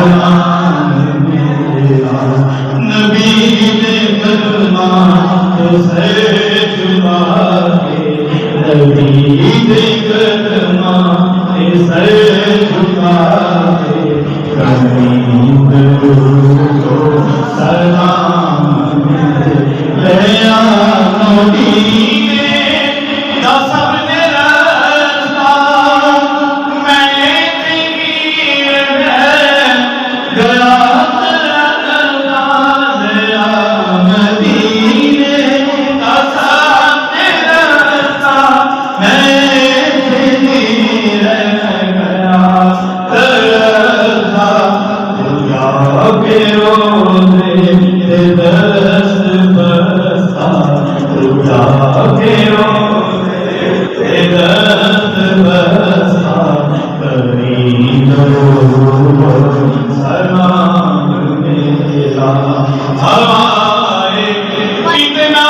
सलाम मेरा नबी ने कलमात से छुपा के, नबी ने कलमात से छुपा के, कमीं दरूदो सलाम मेरा मदीने दा सबने रास्ता मैं गया मदीने दा सबने रास्ता मैं गया तरसा खुदा के रोज़े दस्त बस्ता, खुदा के रोज़े दस्त बस्ता, करीं दरूद सलाम मेरा हवाए कितना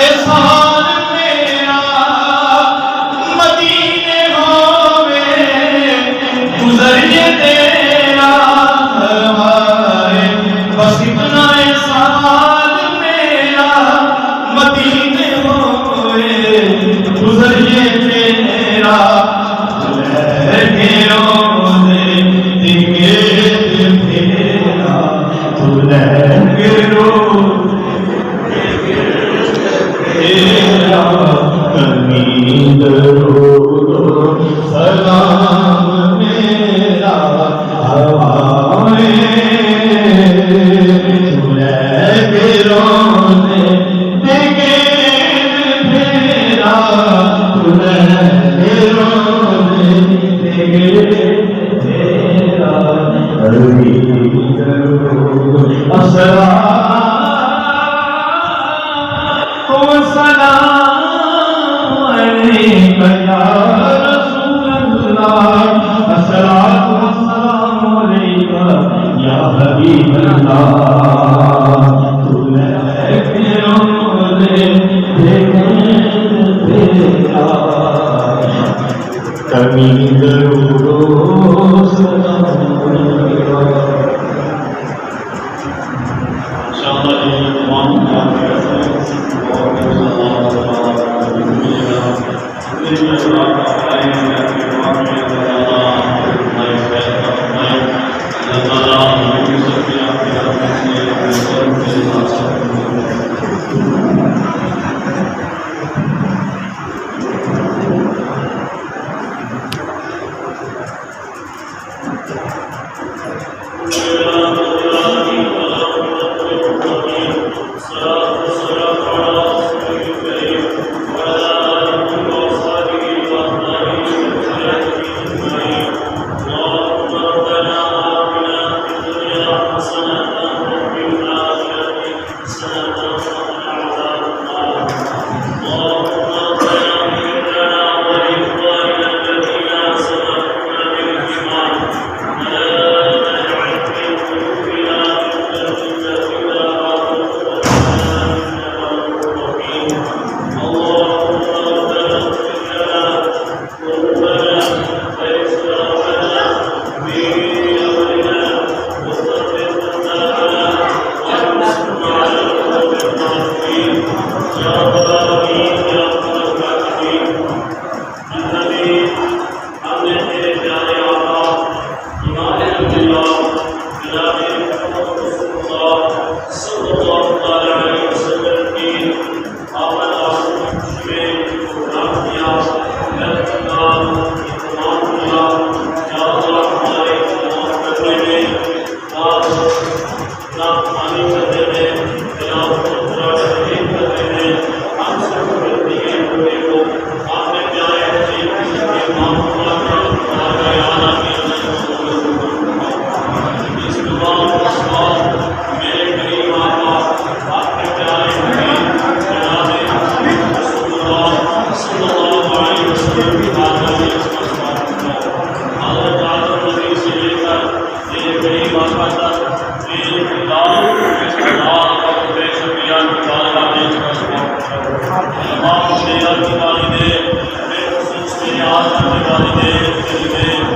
एहसान मेरा मदीने होवे गुज़रिए तेरा हवाए, बस इतना एहसान मेरा मदीने होवे गुज़रिए तेरा, लहके रोज़े दिखे तेरा, तू लहके रोज़े तेरा, कमीं दरूदो सलाम मेरा हवाए, तू लहके रोज़े दिखे तेरा, तू लहके रोज़े दिखे तेरा, कमीं दरूदो अस्सलाम अलैका या रसूलल्लाह, अस्सलातु वस्सलामु अलैका या हबीबल्लाह, तू लहके रोज़े दिखे तेरा, कमीं दरूदो सलाम मेरा। इंशाअल्लाह ये तमाम मेरे दिवाली दे, मेरे खसूस मेरे आसमान दिवाली दे,